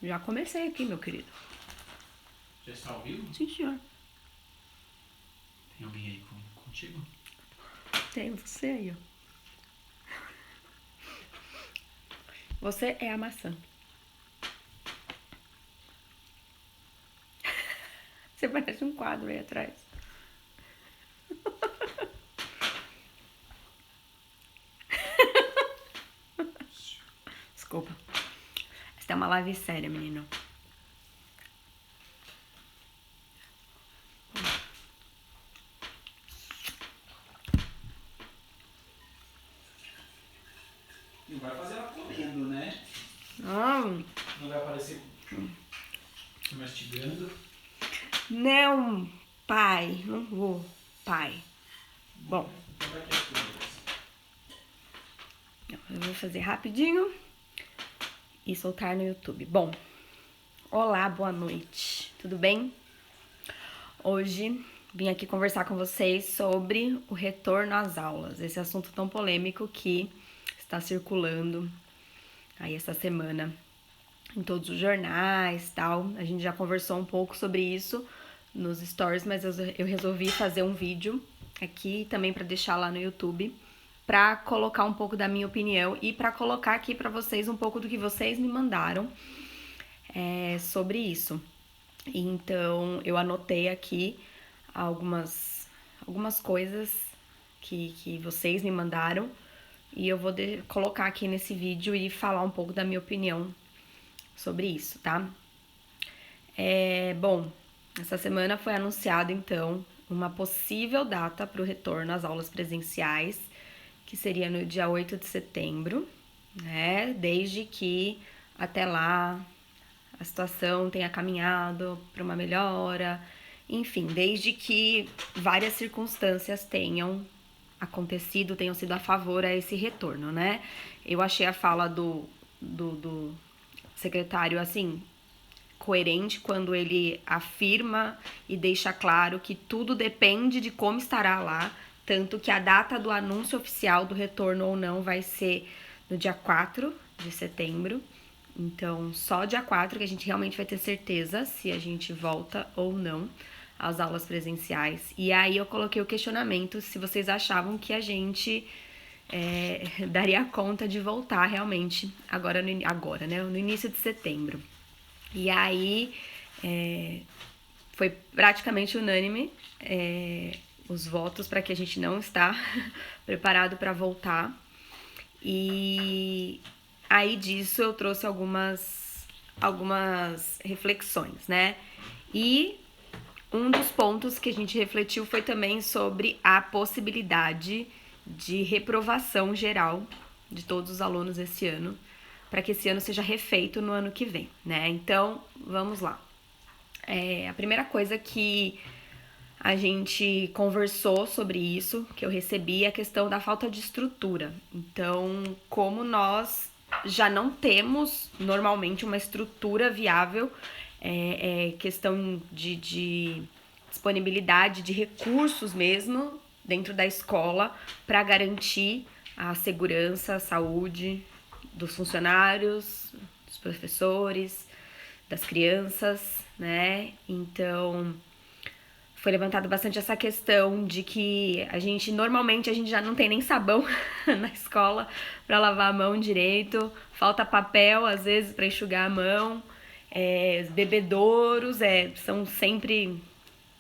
Já comecei aqui, meu querido. Já está ao vivo? Sim, senhor. Tem alguém aí contigo? Tem você aí, ó. Você é a maçã. Você parece um quadro aí atrás. Desculpa. Essa é uma live séria, menino. Não vai fazer ela comendo, né? Não. Não vai aparecer mastigando. Não, pai. Não vou, pai. Bom, Então vai ter as comidas. eu vou fazer rapidinho e soltar no YouTube. Bom, olá, boa noite. Tudo bem? Hoje vim aqui conversar com vocês sobre o retorno às aulas. Esse assunto tão polêmico que está circulando aí essa semana em todos os jornais, tal. A gente já conversou um pouco sobre isso nos stories, mas eu resolvi fazer um vídeo aqui também para deixar lá no YouTube, para colocar um pouco da minha opinião e para colocar aqui para vocês um pouco do que vocês me mandaram sobre isso. Então, eu anotei aqui algumas coisas que vocês me mandaram e eu vou colocar aqui nesse vídeo e falar um pouco da minha opinião sobre isso, tá? Bom, essa semana foi anunciado, então, uma possível data para o retorno às aulas presenciais, que seria no dia 8 de setembro, né? Desde que até lá a situação tenha caminhado para uma melhora, enfim, desde que várias circunstâncias tenham acontecido, tenham sido a favor a esse retorno, né? Eu achei a fala do secretário, assim, coerente quando ele afirma e deixa claro que tudo depende de como estará lá, tanto que a data do anúncio oficial do retorno ou não vai ser no dia 4 de setembro. Então, só dia 4 que a gente realmente vai ter certeza se a gente volta ou não às aulas presenciais. E aí eu coloquei o questionamento se vocês achavam que a gente daria conta de voltar realmente agora, né, no início de setembro. E aí foi praticamente unânime os votos para que a gente não está preparado para voltar. E aí disso eu trouxe algumas reflexões, né? E um dos pontos que a gente refletiu foi também sobre a possibilidade de reprovação geral de todos os alunos esse ano, para que esse ano seja refeito no ano que vem, né? Então, vamos lá. A primeira coisa que a gente conversou sobre isso, que eu recebi, é a questão da falta de estrutura. Então, como nós já não temos normalmente uma estrutura viável, questão de disponibilidade de recursos mesmo dentro da escola para garantir a segurança, a saúde dos funcionários, dos professores, das crianças, né? Então, foi levantado bastante essa questão de que normalmente a gente já não tem nem sabão na escola para lavar a mão direito, falta papel às vezes para enxugar a mão, os bebedouros são sempre,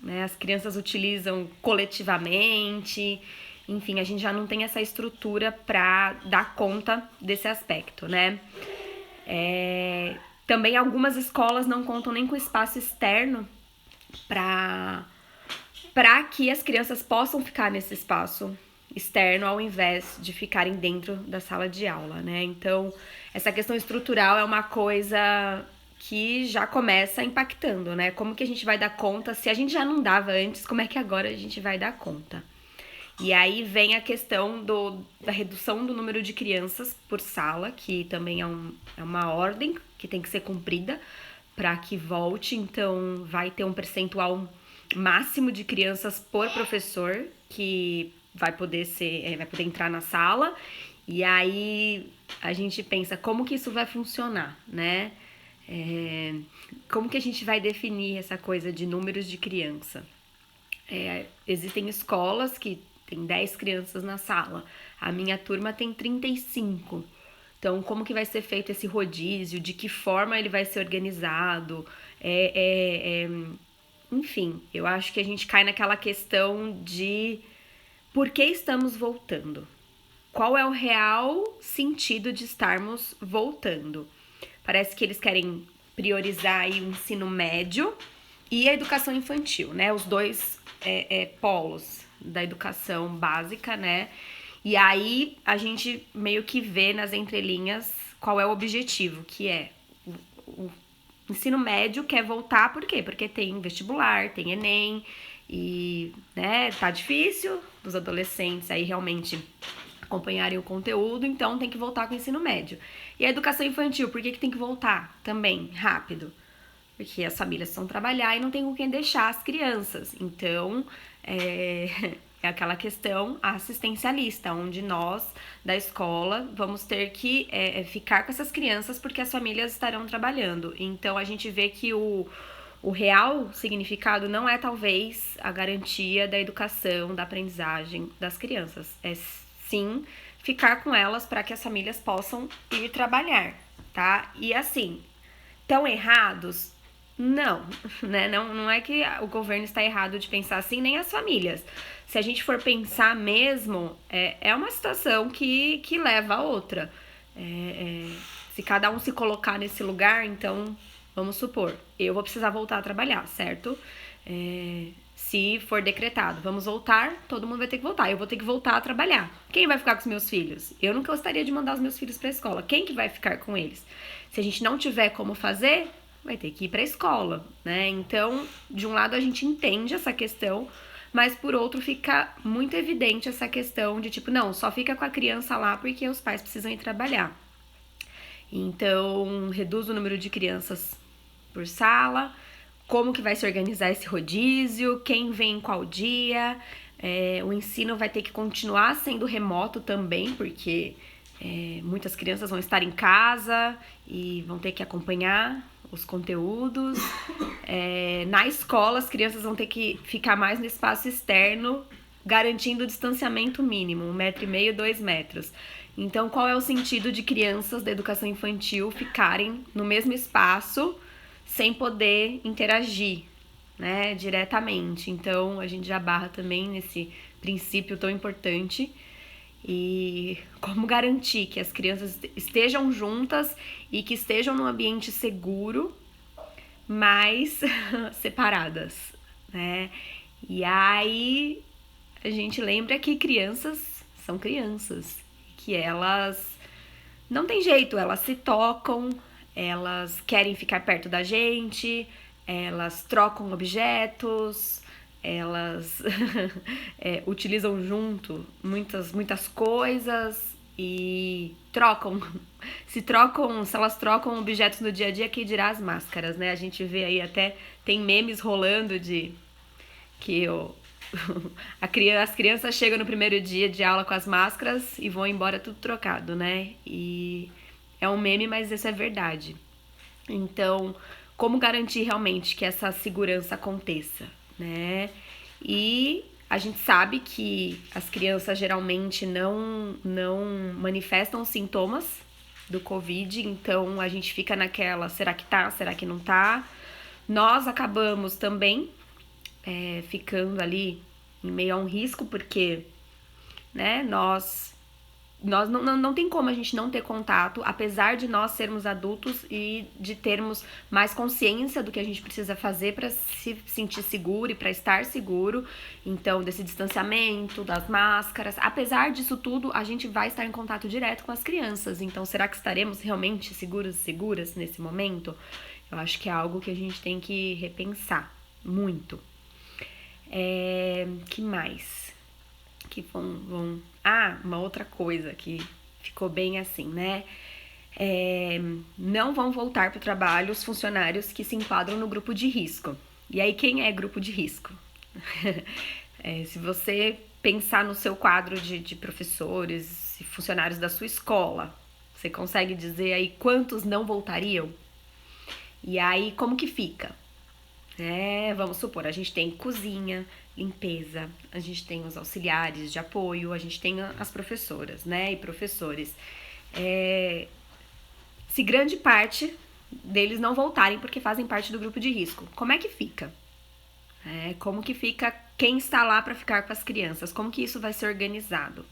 né, as crianças utilizam coletivamente, enfim, a gente já não tem essa estrutura para dar conta desse aspecto, né? Também algumas escolas não contam nem com espaço externo para que as crianças possam ficar nesse espaço externo ao invés de ficarem dentro da sala de aula, né? Então, essa questão estrutural é uma coisa que já começa impactando, né? Como que a gente vai dar conta? Se a gente já não dava antes, como é que agora a gente vai dar conta? E aí vem a questão da redução do número de crianças por sala, que também é uma ordem que tem que ser cumprida para que volte. Então, vai ter um percentual máximo de crianças por professor que vai poder entrar na sala. E aí a gente pensa como que isso vai funcionar, né? Como que a gente vai definir essa coisa de números de criança? Existem escolas que tem 10 crianças na sala. A minha turma tem 35. Então, como que vai ser feito esse rodízio? De que forma ele vai ser organizado? Enfim, eu acho que a gente cai naquela questão de por que estamos voltando? Qual é o real sentido de estarmos voltando? Parece que eles querem priorizar aí o ensino médio e a educação infantil, né? Os dois polos da educação básica, né? E aí a gente meio que vê nas entrelinhas qual é o objetivo, que é o ensino médio quer voltar, por quê? Porque tem vestibular, tem Enem e, né, tá difícil os adolescentes aí realmente acompanharem o conteúdo, então tem que voltar com o ensino médio. E a educação infantil, por que tem que voltar também rápido? Porque as famílias precisam trabalhar e não tem com quem deixar as crianças. Então, é aquela questão assistencialista, onde nós, da escola, vamos ter que ficar com essas crianças porque as famílias estarão trabalhando. Então, a gente vê que o real significado não é, talvez, a garantia da educação, da aprendizagem das crianças. É, sim, ficar com elas para que as famílias possam ir trabalhar, tá? E, assim, tão errados? Não, né? Não é que o governo está errado de pensar assim, nem as famílias. Se a gente for pensar mesmo, é uma situação que leva a outra. Se cada um se colocar nesse lugar, então, vamos supor, eu vou precisar voltar a trabalhar, certo? Se for decretado, vamos voltar, todo mundo vai ter que voltar. Eu vou ter que voltar a trabalhar. Quem vai ficar com os meus filhos? Eu não gostaria de mandar os meus filhos para a escola. Quem que vai ficar com eles? Se a gente não tiver como fazer, vai ter que ir para a escola, né? Então, de um lado a gente entende essa questão, mas por outro fica muito evidente essa questão de tipo, não, só fica com a criança lá porque os pais precisam ir trabalhar. Então, reduz o número de crianças por sala, como que vai se organizar esse rodízio, quem vem em qual dia, o ensino vai ter que continuar sendo remoto também, porque muitas crianças vão estar em casa e vão ter que acompanhar os conteúdos. Na escola, as crianças vão ter que ficar mais no espaço externo, garantindo o distanciamento mínimo, 1,5 m, 2 metros. Então, qual é o sentido de crianças da educação infantil ficarem no mesmo espaço sem poder interagir, né, diretamente? Então, a gente já barra também nesse princípio tão importante. E como garantir que as crianças estejam juntas e que estejam num ambiente seguro, mas separadas, né? E aí a gente lembra que crianças são crianças, que elas não tem jeito, elas se tocam, elas querem ficar perto da gente, elas trocam objetos, elas utilizam junto muitas coisas e trocam. Se elas trocam objetos no dia a dia, que dirá as máscaras, né? A gente vê aí até, tem memes rolando de que as crianças chegam no primeiro dia de aula com as máscaras e vão embora tudo trocado, né? E é um meme, mas isso é verdade. Então, como garantir realmente que essa segurança aconteça, né? E a gente sabe que as crianças geralmente não manifestam sintomas do Covid, então a gente fica naquela, será que tá, será que não tá? Nós acabamos também ficando ali em meio a um risco, porque, né, nós não tem como a gente não ter contato, apesar de nós sermos adultos e de termos mais consciência do que a gente precisa fazer para se sentir seguro e para estar seguro. Então, desse distanciamento, das máscaras, apesar disso tudo, a gente vai estar em contato direto com as crianças. Então, será que estaremos realmente seguros e seguras nesse momento? Eu acho que é algo que a gente tem que repensar muito. Que mais? Que vão... uma outra coisa que ficou bem assim, né? Não vão voltar para o trabalho os funcionários que se enquadram no grupo de risco. E aí, quem é grupo de risco? Se você pensar no seu quadro de professores e funcionários da sua escola, você consegue dizer aí quantos não voltariam? E aí, como que fica? Vamos supor, a gente tem cozinha, limpeza, a gente tem os auxiliares de apoio, a gente tem as professoras, né, e professores. Se grande parte deles não voltarem porque fazem parte do grupo de risco, como é que fica? Como que fica quem está lá para ficar com as crianças? Como que isso vai ser organizado?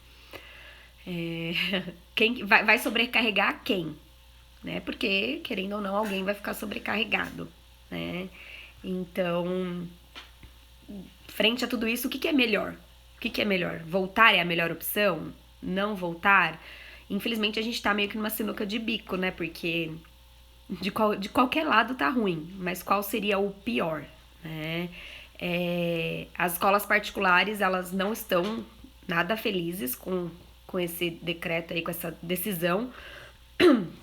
Quem vai sobrecarregar quem? Né? Porque, querendo ou não, alguém vai ficar sobrecarregado, né? Então, frente a tudo isso, o que é melhor? O que é melhor? Voltar é a melhor opção? Não voltar? Infelizmente, a gente tá meio que numa sinuca de bico, né? Porque de qualquer lado tá ruim, mas qual seria o pior, né? As escolas particulares, elas não estão nada felizes com esse decreto aí, com essa decisão.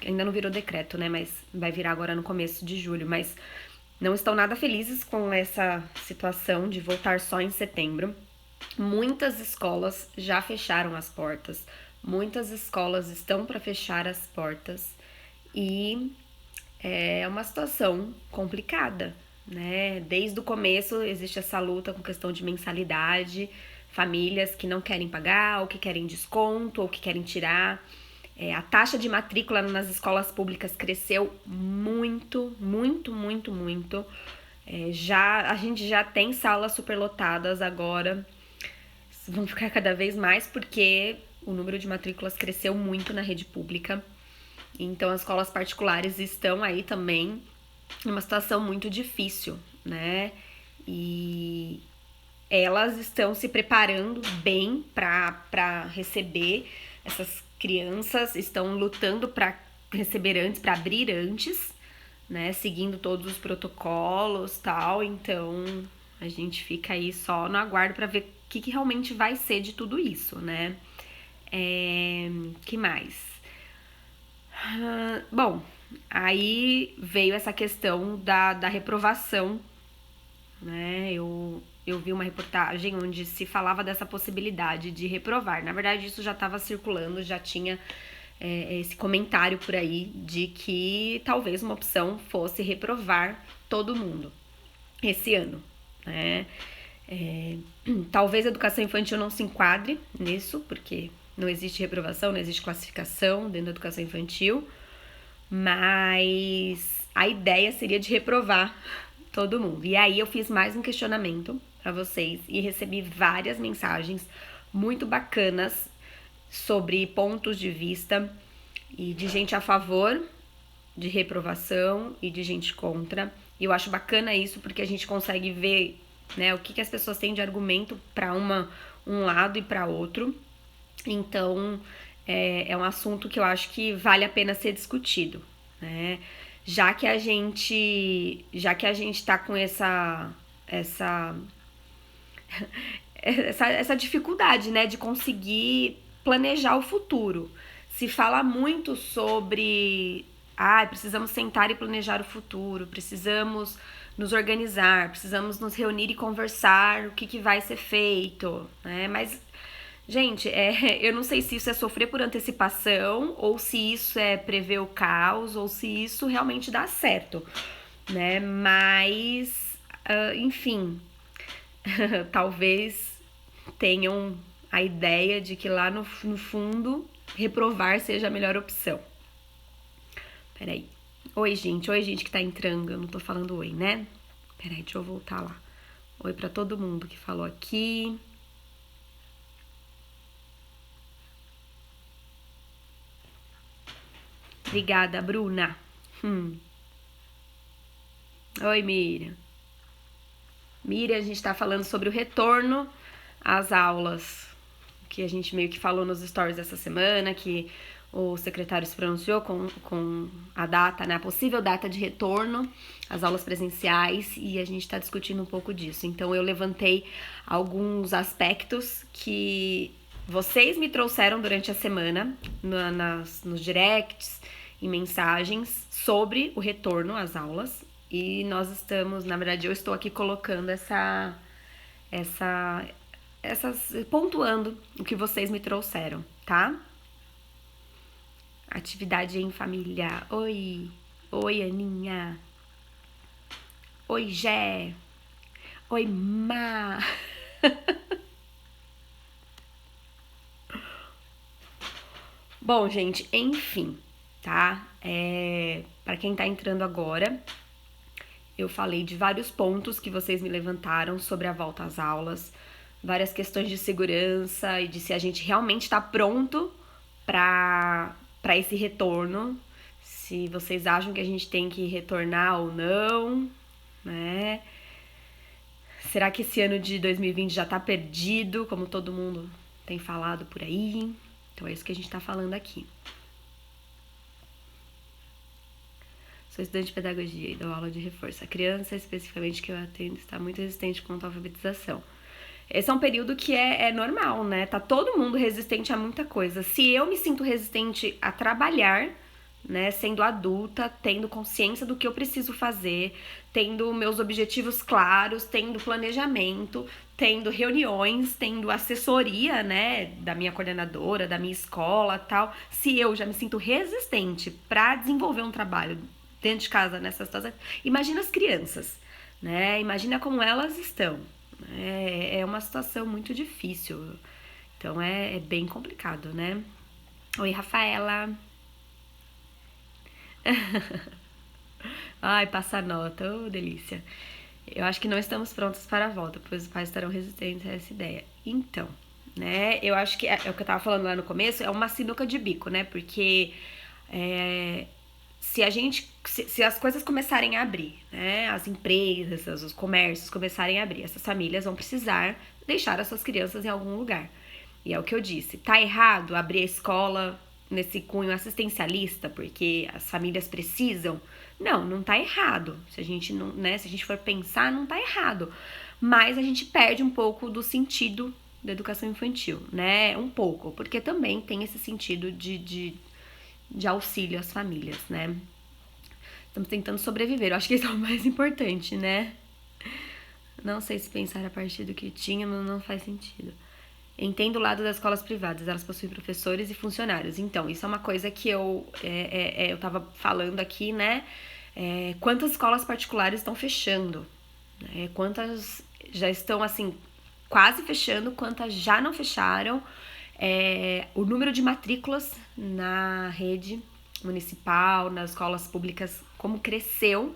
Ainda não virou decreto, né? Mas vai virar agora no começo de julho. Mas não estão nada felizes com essa situação de voltar só em setembro. Muitas escolas já fecharam as portas. Muitas escolas estão para fechar as portas. E é uma situação complicada, né? Desde o começo existe essa luta com questão de mensalidade, famílias que não querem pagar, ou que querem desconto, ou que querem tirar. A taxa de matrícula nas escolas públicas cresceu muito, muito, muito, muito. A gente já tem salas superlotadas agora, vão ficar cada vez mais porque o número de matrículas cresceu muito na rede pública. Então as escolas particulares estão aí também numa situação muito difícil, né? E elas estão se preparando bem para receber essas crianças, estão lutando para receber antes, para abrir antes, né? Seguindo todos os protocolos e tal. Então a gente fica aí só no aguardo para ver o que realmente vai ser de tudo isso, né? Que mais? Bom, aí veio essa questão da reprovação, né? Eu vi uma reportagem onde se falava dessa possibilidade de reprovar. Na verdade, isso já estava circulando, já tinha esse comentário por aí de que talvez uma opção fosse reprovar todo mundo esse ano, né? Talvez a educação infantil não se enquadre nisso, porque não existe reprovação, não existe classificação dentro da educação infantil, mas a ideia seria de reprovar todo mundo. E aí eu fiz mais um questionamento para vocês e recebi várias mensagens muito bacanas sobre pontos de vista e de gente a favor de reprovação e de gente contra. E eu acho bacana isso porque a gente consegue ver, né, o que as pessoas têm de argumento para um lado e para outro. Então, é um assunto que eu acho que vale a pena ser discutido, né? Já que a gente tá com essa dificuldade, né, de conseguir planejar o futuro. Se fala muito sobre precisamos sentar e planejar o futuro, precisamos nos organizar, precisamos nos reunir e conversar o que vai ser feito, né? Mas, gente, eu não sei se isso é sofrer por antecipação, ou se isso é prever o caos, ou se isso realmente dá certo, né? Mas, enfim, talvez tenham a ideia de que lá no fundo reprovar seja a melhor opção. Peraí. Oi, gente que tá entrando. Eu não tô falando oi, né? Peraí, deixa eu voltar lá. Oi pra todo mundo que falou aqui. Obrigada, Bruna. Oi, Miriam. Miriam, a gente tá falando sobre o retorno às aulas, que a gente meio que falou nos stories essa semana, que o secretário se pronunciou com a data, né, a possível data de retorno às aulas presenciais, e a gente está discutindo um pouco disso. Então eu levantei alguns aspectos que vocês me trouxeram durante a semana, nos directs e mensagens sobre o retorno às aulas, e nós estamos, na verdade eu estou aqui colocando pontuando o que vocês me trouxeram, tá? Atividade em família. Oi, Aninha. Oi, Gé. Oi, Ma. Bom, gente, enfim, tá? Para quem tá entrando agora, eu falei de vários pontos que vocês me levantaram sobre a volta às aulas, várias questões de segurança e de se a gente realmente tá pronto para esse retorno, se vocês acham que a gente tem que retornar ou não, né? Será que esse ano de 2020 já tá perdido, como todo mundo tem falado por aí? Então é isso que a gente tá falando aqui. Sou estudante de pedagogia e dou aula de reforço. A criança, especificamente, que eu atendo, está muito resistente quanto à alfabetização. Esse é um período que é normal, né? Tá todo mundo resistente a muita coisa. Se eu me sinto resistente a trabalhar, né, sendo adulta, tendo consciência do que eu preciso fazer, tendo meus objetivos claros, tendo planejamento, tendo reuniões, tendo assessoria, né, da minha coordenadora, da minha escola, tal. Se eu já me sinto resistente para desenvolver um trabalho dentro de casa nessa situação, imagina as crianças, né? Imagina como elas estão. É uma situação muito difícil. Então é bem complicado, né? Oi, Rafaela. Ai, passa nota, ô delícia. Eu acho que não estamos prontos para a volta, pois os pais estarão resistentes a essa ideia. Então, né, eu acho que é o que eu tava falando lá no começo, é uma sinuca de bico, né? Porque se as coisas começarem a abrir, né? As empresas, os comércios começarem a abrir, essas famílias vão precisar deixar as suas crianças em algum lugar. E é o que eu disse, tá errado abrir a escola nesse cunho assistencialista, porque as famílias precisam? Não tá errado. Se a gente não, né, se a gente for pensar, não tá errado. Mas a gente perde um pouco do sentido da educação infantil, né? Um pouco, porque também tem esse sentido de auxílio às famílias, né? Estamos tentando sobreviver, eu acho que isso é o mais importante, né? Não sei se pensar a partir do que tínhamos não faz sentido. Entendo o lado das escolas privadas, elas possuem professores e funcionários. Então, isso é uma coisa que eu tava falando aqui, né? Quantas escolas particulares estão fechando? Quantas já estão, assim, quase fechando, quantas já não fecharam? O número de matrículas na rede municipal, nas escolas públicas, como cresceu?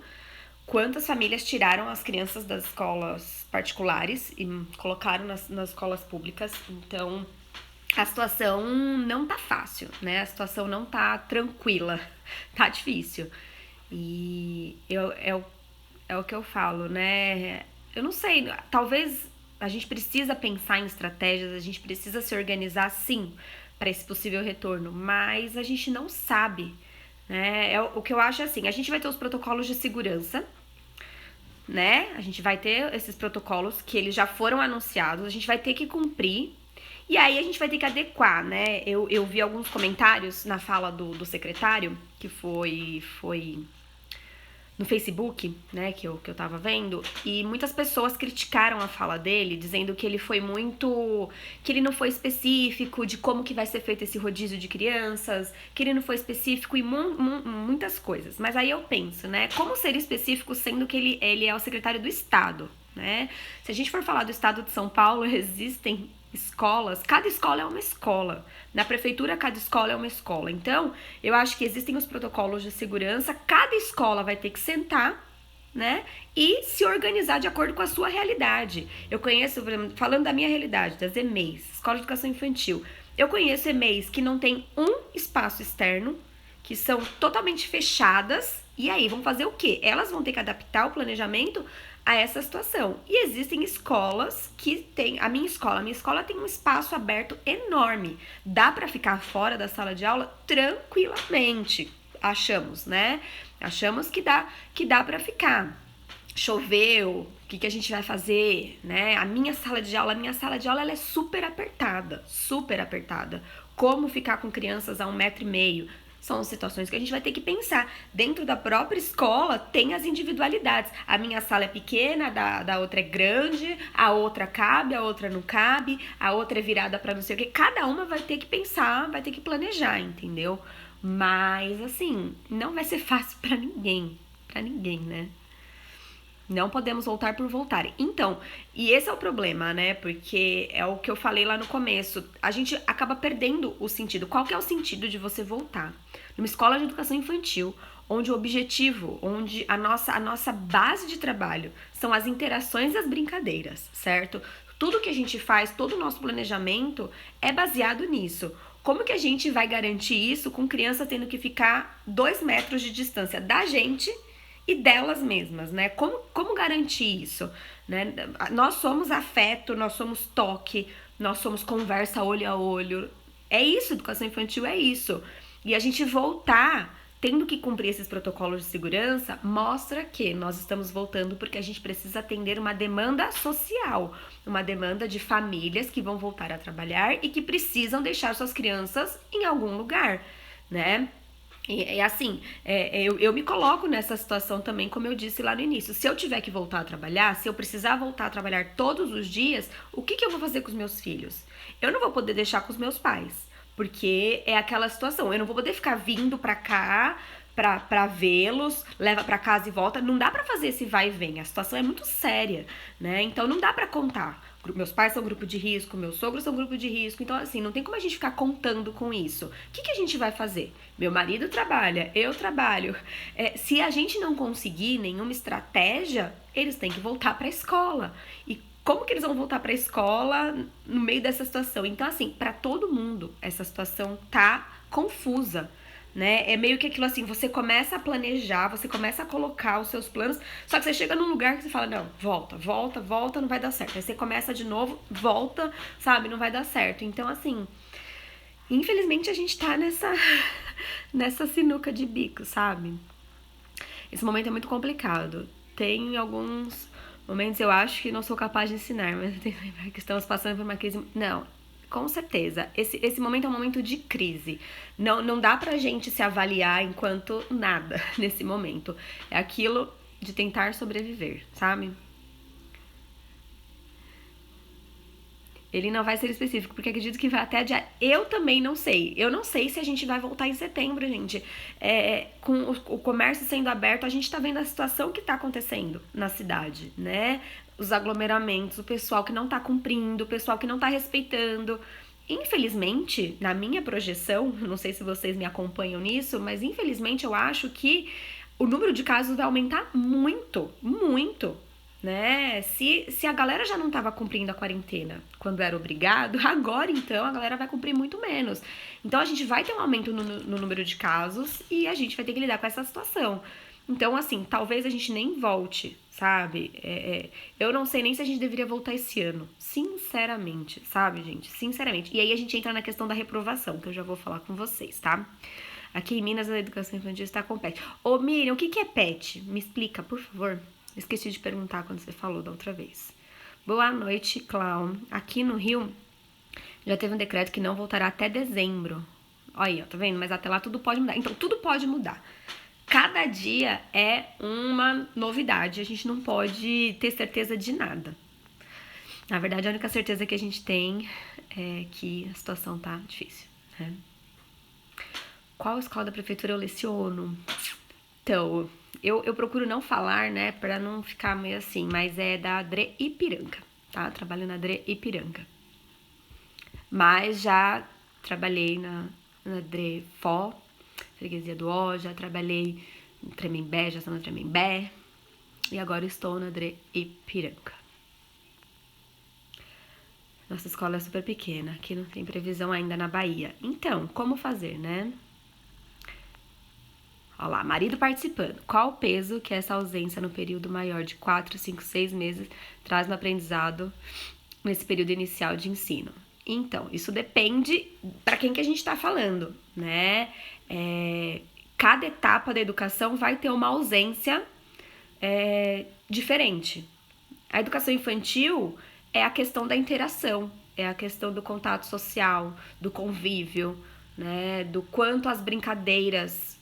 Quantas famílias tiraram as crianças das escolas particulares e colocaram nas escolas públicas? Então, a situação não tá fácil, né? A situação não tá tranquila, tá difícil. E é o que eu falo, né? Eu não sei, talvez a gente precisa pensar em estratégias, a gente precisa se organizar, sim, para esse possível retorno, mas a gente não sabe, né? O que eu acho é assim, a gente vai ter os protocolos de segurança, né? A gente vai ter esses protocolos que eles já foram anunciados, a gente vai ter que cumprir, e aí a gente vai ter que adequar, né? Eu vi alguns comentários na fala do secretário, que foi no Facebook, né, que eu tava vendo, e muitas pessoas criticaram a fala dele, dizendo que ele foi que ele não foi específico de como que vai ser feito esse rodízio de crianças, que ele não foi específico em muitas coisas. Mas aí eu penso, né, como ser específico sendo que ele é o secretário do Estado, né? Se a gente for falar do Estado de São Paulo, existem escolas, cada escola é uma escola. Na prefeitura, cada escola é uma escola. Então, eu acho que existem os protocolos de segurança, cada escola vai ter que sentar, né, e se organizar de acordo com a sua realidade. Eu conheço, falando da minha realidade, das EMEIs, Escola de Educação Infantil, eu conheço EMEIs que não tem um espaço externo, que são totalmente fechadas, e aí vão fazer o quê? Elas vão ter que adaptar o planejamento a essa situação. E existem escolas que tem, a minha escola tem um espaço aberto enorme. Dá para ficar fora da sala de aula tranquilamente. Achamos, né? Achamos que dá para ficar. Choveu, o que a gente vai fazer, né? A minha sala de aula ela é super apertada, super apertada. Como ficar com crianças a 1,5 m? São situações que a gente vai ter que pensar. Dentro da própria escola tem as individualidades. A minha sala é pequena, da outra é grande, a outra cabe, a outra não cabe, a outra é virada para não sei o quê. Cada uma vai ter que pensar, vai ter que planejar, entendeu? Mas, assim, não vai ser fácil para ninguém, né? Não podemos voltar por voltar. Então, e esse é o problema, né? Porque é o que eu falei lá no começo. A gente acaba perdendo o sentido. Qual que é o sentido de você voltar? Numa escola de educação infantil, onde o objetivo, onde a nossa base de trabalho são as interações e as brincadeiras, certo? Tudo que a gente faz, todo o nosso planejamento é baseado nisso. Como que a gente vai garantir isso com criança tendo que ficar 2 metros de distância da gente e delas mesmas, né? Como garantir isso, né? Nós somos afeto, nós somos toque, nós somos conversa olho a olho. É isso, educação infantil é isso. E a gente voltar tendo que cumprir esses protocolos de segurança mostra que nós estamos voltando porque a gente precisa atender uma demanda social, uma demanda de famílias que vão voltar a trabalhar e que precisam deixar suas crianças em algum lugar, né? E assim, eu me coloco nessa situação também, como eu disse lá no início. Se eu tiver que voltar a trabalhar, se eu precisar voltar a trabalhar todos os dias, o que eu vou fazer com os meus filhos? Eu não vou poder deixar com os meus pais, porque é aquela situação. Eu não vou poder ficar vindo pra cá pra vê-los, leva pra casa e volta. Não dá pra fazer esse vai e vem. A situação é muito séria, né? Então não dá pra contar. Meus pais são grupo de risco, meus sogros são grupo de risco. Então, assim, não tem como a gente ficar contando com isso. O que a gente vai fazer? Meu marido trabalha, eu trabalho. Se a gente não conseguir nenhuma estratégia, eles têm que voltar pra escola. E como que eles vão voltar pra escola no meio dessa situação? Então, assim, pra todo mundo, essa situação tá confusa, né? É meio que aquilo assim, você começa a planejar, você começa a colocar os seus planos, só que você chega num lugar que você fala, não, volta, não vai dar certo. Aí você começa de novo, volta, sabe, não vai dar certo. Então, assim, infelizmente a gente tá nessa sinuca de bico, sabe? Esse momento é muito complicado. Tem alguns momentos eu acho que não sou capaz de ensinar, mas tem que estamos passando por uma crise. Não, com certeza. Esse momento é um momento de crise. Não dá pra gente se avaliar enquanto nada nesse momento. É aquilo de tentar sobreviver, sabe? Ele não vai ser específico, porque acredito que vai até dia... Eu também não sei. Eu não sei se a gente vai voltar em setembro, gente. Com o comércio sendo aberto, a gente tá vendo a situação que tá acontecendo na cidade, né? Os aglomeramentos, o pessoal que não tá cumprindo, o pessoal que não tá respeitando. Infelizmente, na minha projeção, não sei se vocês me acompanham nisso, mas infelizmente eu acho que o número de casos vai aumentar muito, muito. Né? Se a galera já não estava cumprindo a quarentena quando era obrigado, agora então a galera vai cumprir muito menos. Então a gente vai ter um aumento no número de casos e a gente vai ter que lidar com essa situação. Então, assim, talvez a gente nem volte, sabe? Eu não sei nem se a gente deveria voltar esse ano. Sinceramente, sabe, gente? Sinceramente. E aí a gente entra na questão da reprovação, que eu já vou falar com vocês, tá? Aqui em Minas a educação infantil está com PET. Ô, Miriam, o que é PET? Me explica, por favor. Esqueci de perguntar quando você falou da outra vez. Boa noite, Clown. Aqui no Rio, já teve um decreto que não voltará até dezembro. Olha aí, ó, tá vendo? Mas até lá tudo pode mudar. Então, tudo pode mudar. Cada dia é uma novidade. A gente não pode ter certeza de nada. Na verdade, a única certeza que a gente tem é que a situação tá difícil, né? Qual escola da prefeitura eu leciono? Então... Eu procuro não falar, né, pra não ficar meio assim, mas é da Adre Ipiranga, tá? Trabalho na Adre Ipiranga. Mas já trabalhei na Adre Fó, Freguesia do Ó, já trabalhei no Tremembé, já estou na Tremembé, e agora estou na Adre Ipiranga. Nossa escola é super pequena, aqui não tem previsão ainda na Bahia. Então, como fazer, né? Olha lá, marido participando. Qual o peso que essa ausência no período maior de 4, 5, 6 meses traz no aprendizado nesse período inicial de ensino? Então, isso depende para quem que a gente está falando, né? Cada etapa da educação vai ter uma ausência diferente. A educação infantil é a questão da interação, é a questão do contato social, do convívio, né? Do quanto as brincadeiras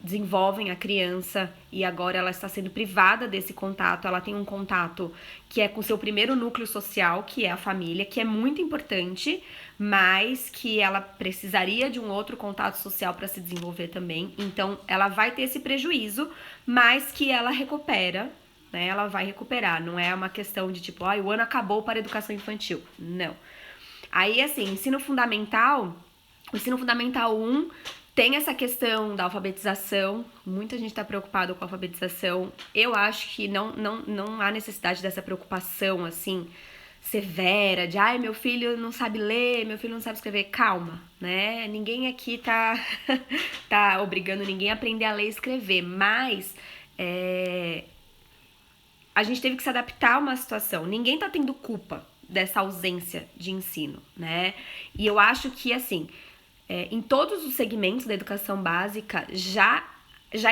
desenvolvem a criança e agora ela está sendo privada desse contato. Ela tem um contato que é com o seu primeiro núcleo social, que é a família, que é muito importante, mas que ela precisaria de um outro contato social para se desenvolver também. Então ela vai ter esse prejuízo, mas que ela recupera, né, ela vai recuperar. Não é uma questão de tipo, o ano acabou para a educação infantil. Não. Aí, assim, o ensino fundamental 1 tem essa questão da alfabetização. Muita gente está preocupada com a alfabetização. Eu acho que não há necessidade dessa preocupação, assim, severa, de meu filho não sabe ler, meu filho não sabe escrever. Calma, né? Ninguém aqui tá obrigando ninguém a aprender a ler e escrever, mas a gente teve que se adaptar a uma situação. Ninguém tá tendo culpa dessa ausência de ensino, né? E eu acho que, assim, em todos os segmentos da educação básica já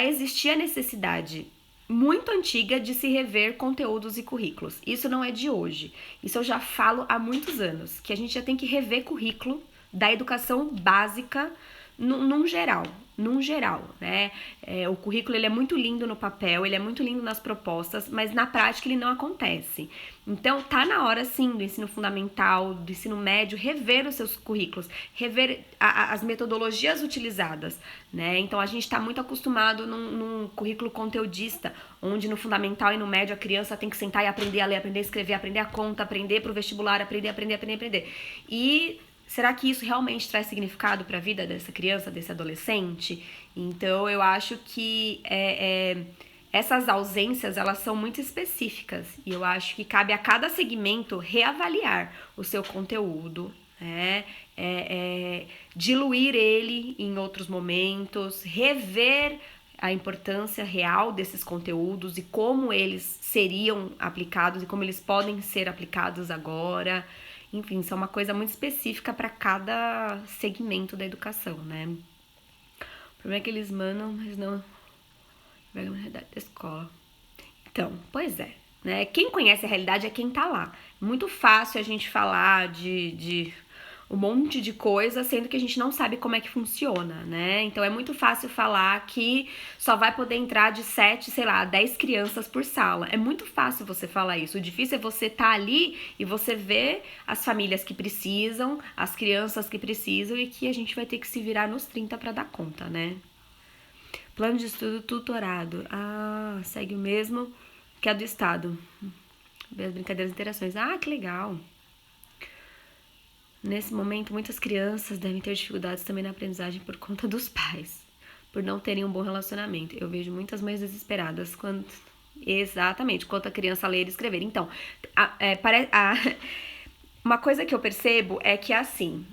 existia necessidade muito antiga de se rever conteúdos e currículos. Isso não é de hoje. Isso eu já falo há muitos anos, que a gente já tem que rever currículo da educação básica num geral, né? O currículo ele é muito lindo no papel, ele é muito lindo nas propostas, mas na prática ele não acontece. Então tá na hora sim do ensino fundamental, do ensino médio, rever os seus currículos, rever as metodologias utilizadas, né? Então a gente tá muito acostumado num currículo conteudista, onde no fundamental e no médio a criança tem que sentar e aprender a ler, aprender a escrever, aprender a conta, aprender pro vestibular, aprender. E será que isso realmente traz significado para a vida dessa criança, desse adolescente? Então, eu acho que essas ausências, elas são muito específicas. E eu acho que cabe a cada segmento reavaliar o seu conteúdo, né? Diluir ele em outros momentos, rever a importância real desses conteúdos e como eles seriam aplicados e como eles podem ser aplicados agora. Enfim, isso é uma coisa muito específica para cada segmento da educação, né? O problema é que eles mandam, mas não pegam a realidade da escola. Então, pois é, né? Quem conhece a realidade é quem tá lá. Muito fácil a gente falar de um monte de coisa, sendo que a gente não sabe como é que funciona, né? Então é muito fácil falar que só vai poder entrar de 7, 10 crianças por sala. É muito fácil você falar isso. O difícil é você estar ali e você ver as famílias que precisam, as crianças que precisam e que a gente vai ter que se virar nos 30 para dar conta, né? Plano de estudo tutorado. Segue o mesmo que a do Estado. As brincadeiras e interações. Que legal. Nesse momento, muitas crianças devem ter dificuldades também na aprendizagem por conta dos pais, por não terem um bom relacionamento. Eu vejo muitas mães desesperadas quando a criança ler e escrever. Então, uma coisa que eu percebo é que, assim,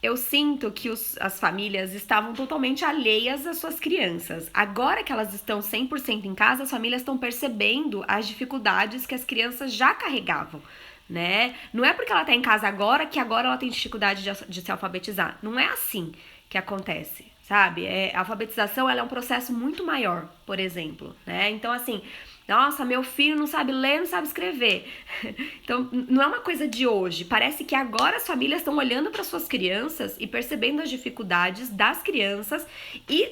eu sinto que as famílias estavam totalmente alheias às suas crianças. Agora que elas estão 100% em casa, as famílias estão percebendo as dificuldades que as crianças já carregavam, né? Não é porque ela tá em casa agora que agora ela tem dificuldade de se alfabetizar. Não é assim que acontece, sabe? A alfabetização, ela é um processo muito maior, por exemplo, né? Então, assim, nossa, meu filho não sabe ler, não sabe escrever. Então, não é uma coisa de hoje. Parece que agora as famílias estão olhando para suas crianças e percebendo as dificuldades das crianças e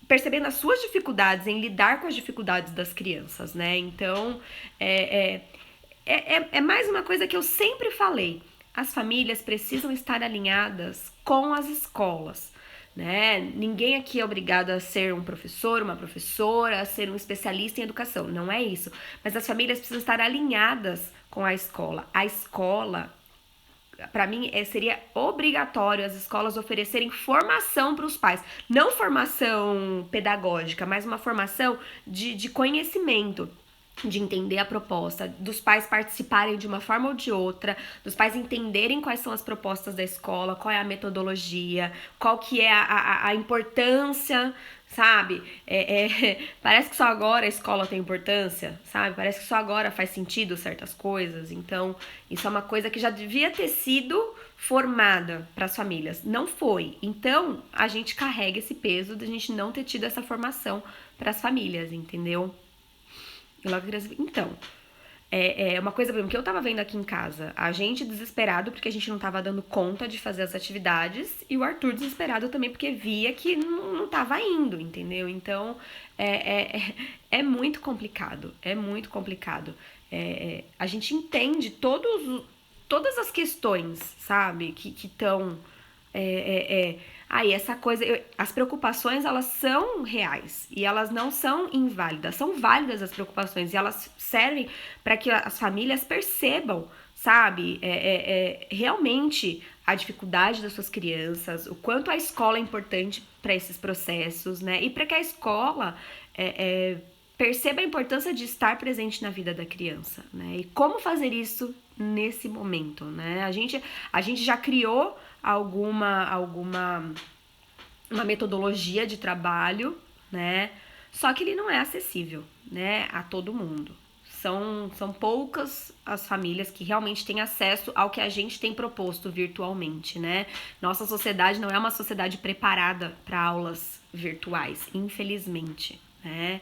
percebendo as suas dificuldades em lidar com as dificuldades das crianças, né? Então, é mais uma coisa que eu sempre falei. As famílias precisam estar alinhadas com as escolas, né? Ninguém aqui é obrigado a ser um professor, uma professora, a ser um especialista em educação. Não é isso. Mas as famílias precisam estar alinhadas com a escola. A escola, para mim, seria obrigatório as escolas oferecerem formação para os pais. Não formação pedagógica, mas uma formação de conhecimento, de entender a proposta, dos pais participarem de uma forma ou de outra, dos pais entenderem quais são as propostas da escola, qual é a metodologia, qual que é a importância, sabe? Parece que só agora a escola tem importância, sabe? Parece que só agora faz sentido certas coisas. Então, isso é uma coisa que já devia ter sido formada para as famílias. Não foi. Então, a gente carrega esse peso de a gente não ter tido essa formação para as famílias, entendeu? Então, uma coisa, por exemplo, que eu tava vendo aqui em casa, a gente desesperado porque a gente não tava dando conta de fazer as atividades e o Arthur desesperado também porque via que não tava indo, entendeu? Então, é muito complicado, a gente entende todas as questões, sabe, que estão Aí essa coisa, as preocupações, elas são reais e elas não são inválidas, são válidas as preocupações e elas servem para que as famílias percebam, sabe, realmente a dificuldade das suas crianças, o quanto a escola é importante para esses processos, né, e para que a escola perceba a importância de estar presente na vida da criança, né, e como fazer isso nesse momento, né, a gente já criou uma metodologia de trabalho, né? Só que ele não é acessível, né, a todo mundo. São poucas as famílias que realmente têm acesso ao que a gente tem proposto virtualmente, né? Nossa sociedade não é uma sociedade preparada para aulas virtuais, infelizmente, né?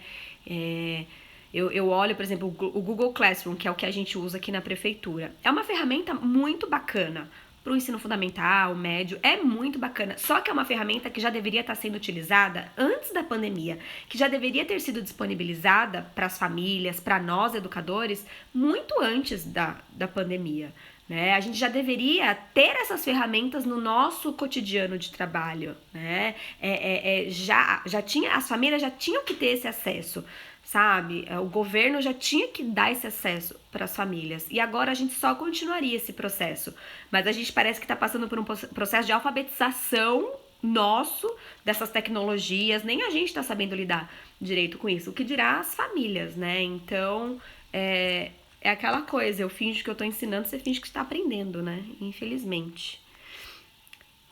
Eu olho, por exemplo, o Google Classroom, que é o que a gente usa aqui na prefeitura. É uma ferramenta muito bacana para o ensino fundamental, médio, é muito bacana. Só que é uma ferramenta que já deveria estar sendo utilizada antes da pandemia, que já deveria ter sido disponibilizada para as famílias, para nós educadores, muito antes da pandemia. Né? A gente já deveria ter essas ferramentas no nosso cotidiano de trabalho. Né? Já tinha, as famílias já tinham que ter esse acesso. Sabe? O governo já tinha que dar esse acesso para as famílias e agora a gente só continuaria esse processo, mas a gente parece que está passando por um processo de alfabetização nosso dessas tecnologias, nem a gente está sabendo lidar direito com isso, o que dirá as famílias, né? Então, é aquela coisa, eu finjo que eu estou ensinando, você finge que está aprendendo, né? Infelizmente.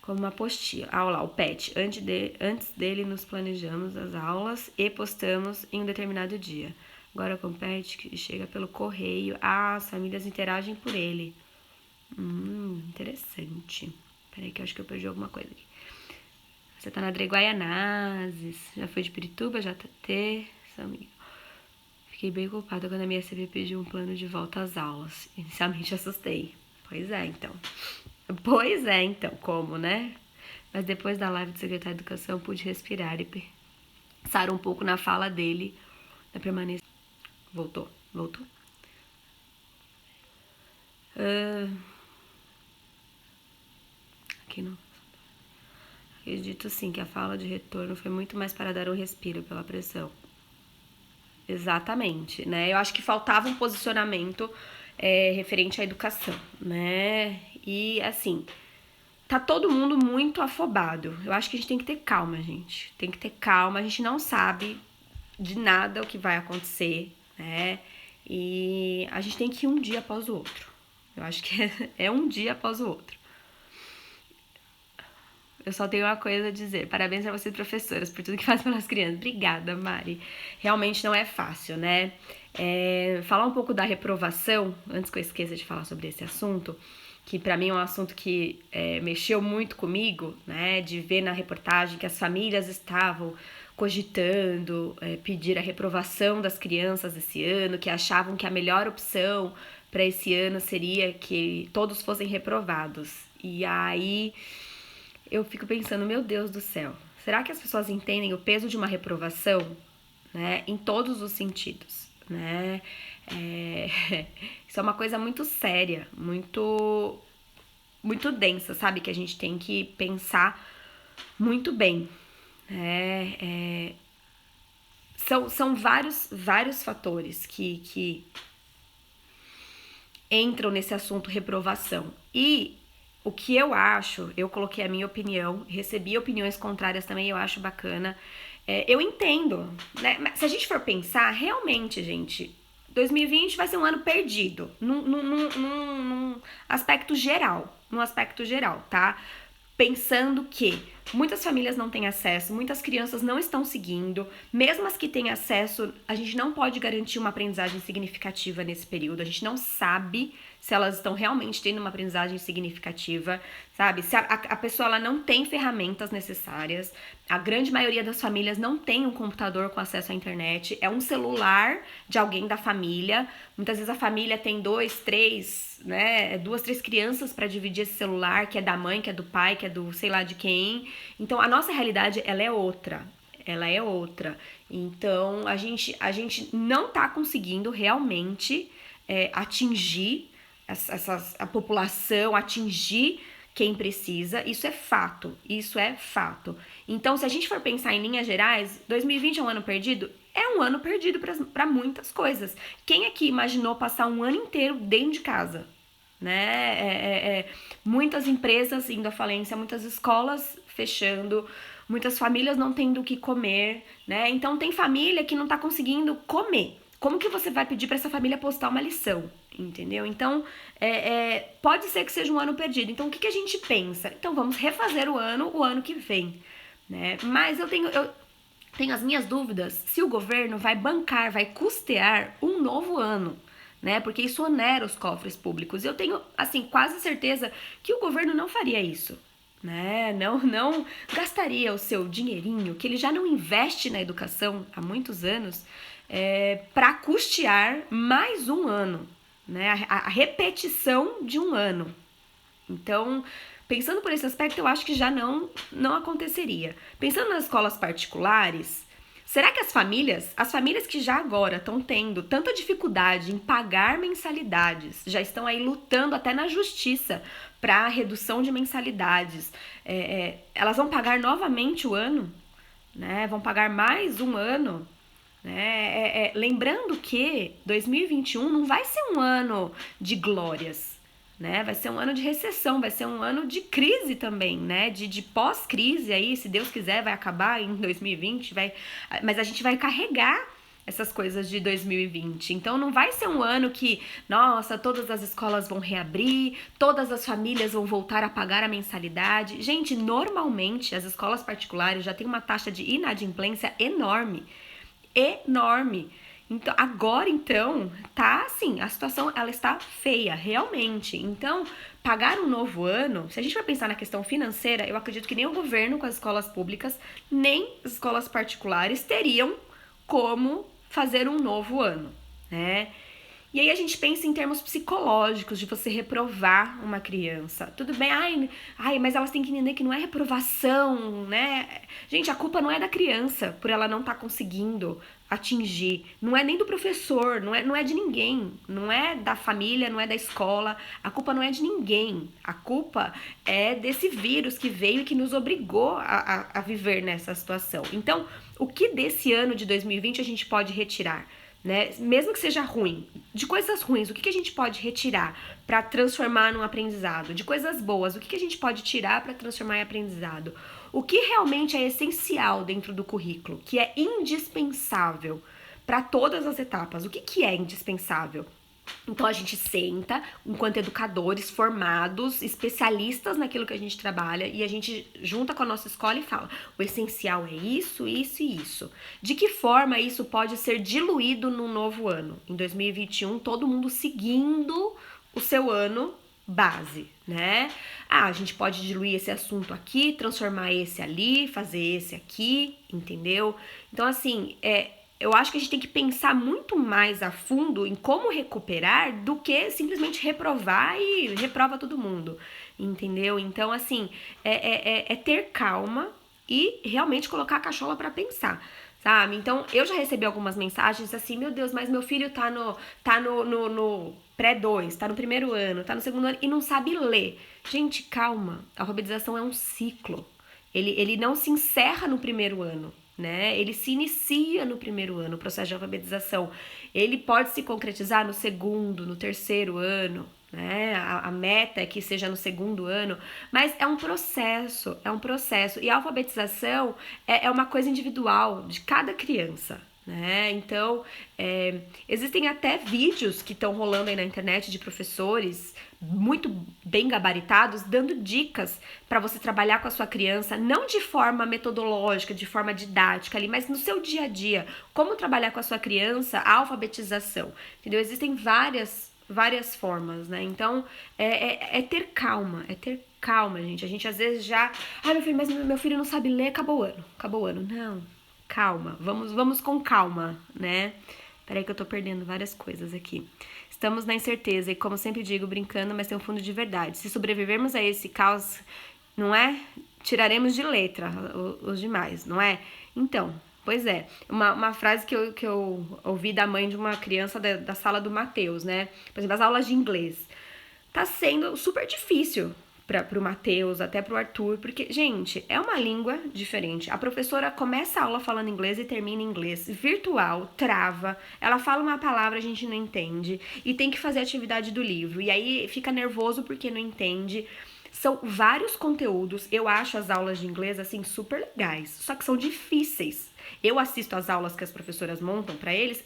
Como uma apostila. Ah, lá, o PET. Antes dele, nos planejamos as aulas e postamos em um determinado dia. Agora com o PET, que chega pelo correio. Ah, as famílias interagem por ele. Interessante. Peraí que eu acho que eu perdi alguma coisa aqui. Você tá na Adre Guaianazes. Já foi de Pirituba, JT, São Miguel. Fiquei bem culpada quando a minha CV pediu um plano de volta às aulas. Inicialmente assustei. Pois é, então, como, né? Mas depois da live do secretário de Educação, pude respirar e pensar um pouco na fala dele, da permanência. Voltou. Aqui não. Acredito sim que a fala de retorno foi muito mais para dar um respiro pela pressão. Exatamente, né? Eu acho que faltava um posicionamento referente à educação, né? E assim, tá todo mundo muito afobado. Eu acho que a gente tem que ter calma, gente. Tem que ter calma. A gente não sabe de nada o que vai acontecer, né? E a gente tem que ir um dia após o outro. Eu acho que é um dia após o outro. Eu só tenho uma coisa a dizer. Parabéns pra vocês, professoras, por tudo que faz pelas crianças. Obrigada, Mari. Realmente não é fácil, né? Falar um pouco da reprovação, antes que eu esqueça de falar sobre esse assunto, que para mim é um assunto que mexeu muito comigo, né? De ver na reportagem que as famílias estavam cogitando pedir a reprovação das crianças esse ano, que achavam que a melhor opção para esse ano seria que todos fossem reprovados. E aí eu fico pensando, meu Deus do céu, será que as pessoas entendem o peso de uma reprovação, né, em todos os sentidos, né? Isso é uma coisa muito séria, muito densa, sabe? Que a gente tem que pensar muito bem. São vários fatores que entram nesse assunto reprovação. E o que eu acho, eu coloquei a minha opinião, recebi opiniões contrárias também, eu acho bacana. Eu entendo, né? Mas se a gente for pensar, realmente, gente, 2020 vai ser um ano perdido, num aspecto geral, tá? Pensando que muitas famílias não têm acesso, muitas crianças não estão seguindo, mesmo as que têm acesso, a gente não pode garantir uma aprendizagem significativa nesse período, a gente não sabe se elas estão realmente tendo uma aprendizagem significativa, sabe? Se a pessoa ela não tem ferramentas necessárias, a grande maioria das famílias não tem um computador com acesso à internet, é um celular de alguém da família, muitas vezes a família tem 2, 3, né, 2, 3 crianças para dividir esse celular, que é da mãe, que é do pai, que é do sei lá de quem. Então a nossa realidade ela é outra. Então a gente não tá conseguindo realmente atingir a população, atingir quem precisa, isso é fato, isso é fato. Então, se a gente for pensar em linhas gerais, 2020 é um ano perdido? É um ano perdido para muitas coisas. Quem aqui imaginou passar um ano inteiro dentro de casa? Né? Muitas empresas indo à falência, muitas escolas fechando, muitas famílias não tendo o que comer, né? Então, tem família que não tá conseguindo comer. Como que você vai pedir para essa família postar uma lição? Entendeu? Então, pode ser que seja um ano perdido. Então, o que a gente pensa? Então, vamos refazer o ano que vem, né? Mas eu tenho as minhas dúvidas se o governo vai bancar, vai custear um novo ano, né? Porque isso onera os cofres públicos. E eu tenho, assim, quase certeza que o governo não faria isso, né? Não gastaria o seu dinheirinho, que ele já não investe na educação há muitos anos, para custear mais um ano, né? A repetição de um ano. Então, pensando por esse aspecto, eu acho que já não aconteceria. Pensando nas escolas particulares, será que as famílias que já agora estão tendo tanta dificuldade em pagar mensalidades, já estão aí lutando até na justiça para a redução de mensalidades, elas vão pagar novamente o ano, né? Vão pagar mais um ano? Lembrando que 2021 não vai ser um ano de glórias, né? Vai ser um ano de recessão, vai ser um ano de crise também, né? De pós-crise aí, se Deus quiser, vai acabar em 2020, mas a gente vai carregar essas coisas de 2020. Então não vai ser um ano que, nossa, todas as escolas vão reabrir, todas as famílias vão voltar a pagar a mensalidade. Gente, normalmente as escolas particulares já têm uma taxa de inadimplência enorme. Então, agora, tá assim, a situação, ela está feia, realmente. Então, pagar um novo ano, se a gente for pensar na questão financeira, eu acredito que nem o governo com as escolas públicas, nem as escolas particulares teriam como fazer um novo ano, né? E aí a gente pensa em termos psicológicos, de você reprovar uma criança. Tudo bem, mas elas têm que entender que não é reprovação, né? Gente, a culpa não é da criança por ela não estar conseguindo atingir. Não é nem do professor, não é de ninguém. Não é da família, não é da escola. A culpa não é de ninguém. A culpa é desse vírus que veio e que nos obrigou a viver nessa situação. Então, o que desse ano de 2020 a gente pode retirar? Né? Mesmo que seja ruim, de coisas ruins, o que a gente pode retirar para transformar num aprendizado? De coisas boas, o que a gente pode tirar para transformar em aprendizado? O que realmente é essencial dentro do currículo, que é indispensável para todas as etapas? O que é indispensável? Então a gente senta, enquanto educadores formados, especialistas naquilo que a gente trabalha, e a gente junta com a nossa escola e fala: o essencial é isso, isso e isso. De que forma isso pode ser diluído no novo ano? Em 2021, todo mundo seguindo o seu ano base, né? A gente pode diluir esse assunto aqui, transformar esse ali, fazer esse aqui, entendeu? Então, assim, eu acho que a gente tem que pensar muito mais a fundo em como recuperar do que simplesmente reprovar e reprova todo mundo, entendeu? Então, assim, ter calma e realmente colocar a cachola para pensar, sabe? Então, eu já recebi algumas mensagens assim: meu Deus, mas meu filho tá no pré-2, tá no primeiro ano, tá no segundo ano e não sabe ler. Gente, calma, a alfabetização é um ciclo. Ele não se encerra no primeiro ano, né? Ele se inicia no primeiro ano, o processo de alfabetização. Ele pode se concretizar no segundo, no terceiro ano, né? A meta é que seja no segundo ano, mas é um processo. E a alfabetização é uma coisa individual de cada criança, né? Então, existem até vídeos que estão rolando aí na internet de professores muito bem gabaritados, dando dicas para você trabalhar com a sua criança, não de forma metodológica, de forma didática ali, mas no seu dia a dia, como trabalhar com a sua criança a alfabetização, entendeu? Existem várias formas, né? Então, ter calma, gente. A gente às vezes já, mas meu filho não sabe ler, acabou o ano. Não, calma, vamos com calma, né? Peraí que eu tô perdendo várias coisas aqui. Estamos na incerteza e, como sempre digo, brincando, mas tem um fundo de verdade. Se sobrevivermos a esse caos, não é? Tiraremos de letra os demais, não é? Então, pois é. Uma frase que eu ouvi da mãe de uma criança da sala do Mateus, né? Por exemplo, as aulas de inglês. Tá sendo super difícil pro Matheus, até pro Arthur, porque, gente, é uma língua diferente. A professora começa a aula falando inglês e termina em inglês. Virtual, trava, ela fala uma palavra, a gente não entende, e tem que fazer a atividade do livro. E aí fica nervoso porque não entende. São vários conteúdos. Eu acho as aulas de inglês, assim, super legais, só que são difíceis. Eu assisto as aulas que as professoras montam pra eles,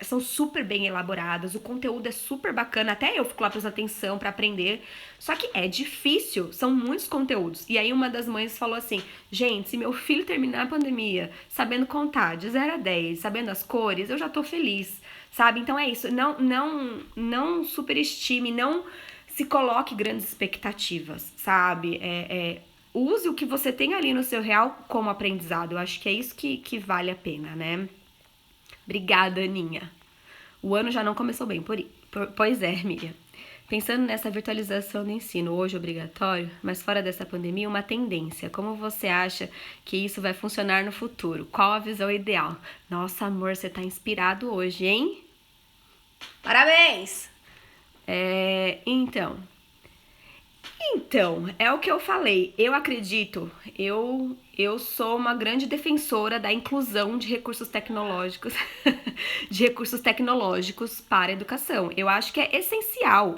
são super bem elaboradas, o conteúdo é super bacana, até eu fico lá prestando atenção pra aprender, só que é difícil, são muitos conteúdos. E aí uma das mães falou assim, gente, se meu filho terminar a pandemia sabendo contar de 0 a 10, sabendo as cores, eu já tô feliz, sabe? Então é isso, não superestime, não se coloque grandes expectativas, sabe? Use o que você tem ali no seu real como aprendizado, eu acho que é isso que vale a pena, né? Obrigada, Aninha. O ano já não começou bem, pois é, Miriam. Pensando nessa virtualização do ensino, hoje obrigatório, mas fora dessa pandemia, uma tendência. Como você acha que isso vai funcionar no futuro? Qual a visão ideal? Nossa, amor, você tá inspirado hoje, hein? Parabéns! Então, é o que eu falei. Eu acredito, eu sou uma grande defensora da inclusão de recursos tecnológicos, para a educação. Eu acho que é essencial.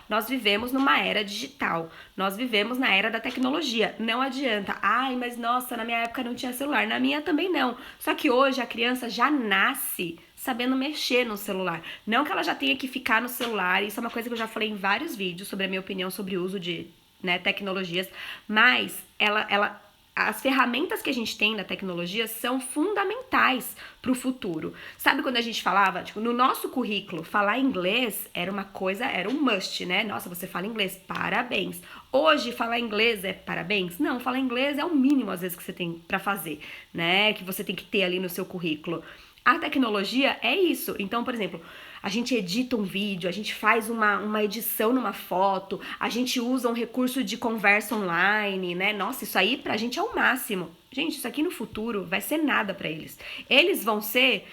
Nós vivemos numa era digital, nós vivemos na era da tecnologia. Não adianta, ai, mas nossa, na minha época não tinha celular, na minha também não. Só que hoje a criança já nasce sabendo mexer no celular. Não que ela já tenha que ficar no celular, isso é uma coisa que eu já falei em vários vídeos sobre a minha opinião sobre o uso de, né, tecnologias, mas as ferramentas que a gente tem na tecnologia são fundamentais para o futuro. Sabe quando a gente falava, tipo, no nosso currículo, falar inglês era uma coisa, era um must, né? Nossa, você fala inglês, parabéns. Hoje, falar inglês é parabéns? Não, falar inglês é o mínimo, às vezes, que você tem para fazer, né? Que você tem que ter ali no seu currículo. A tecnologia é isso. Então, por exemplo, a gente edita um vídeo, a gente faz uma edição numa foto, a gente usa um recurso de conversa online, né? Nossa, isso aí pra gente é o máximo. Gente, isso aqui no futuro vai ser nada pra eles. Eles vão ser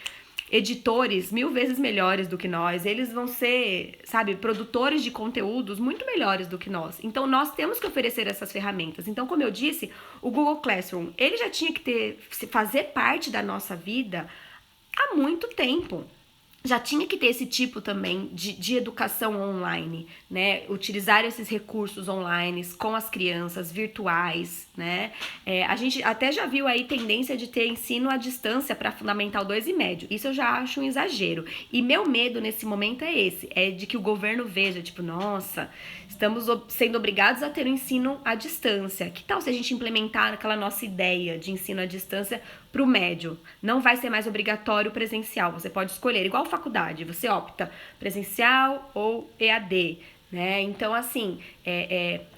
editores 1000 vezes melhores do que nós, eles vão ser, sabe, produtores de conteúdos muito melhores do que nós. Então, nós temos que oferecer essas ferramentas. Então, como eu disse, o Google Classroom, ele já tinha que fazer parte da nossa vida há muito tempo. Já tinha que ter esse tipo também de educação online, né? Utilizar esses recursos online com as crianças, virtuais, né? A gente até já viu aí tendência de ter ensino à distância para Fundamental 2 e médio. Isso eu já acho um exagero. E meu medo nesse momento é esse, é de que o governo veja, tipo, nossa, estamos sendo obrigados a ter um ensino à distância. Que tal se a gente implementar aquela nossa ideia de ensino à distância para o médio? Não vai ser mais obrigatório presencial, você pode escolher, igual faculdade, você opta presencial ou EAD, né? Então, assim,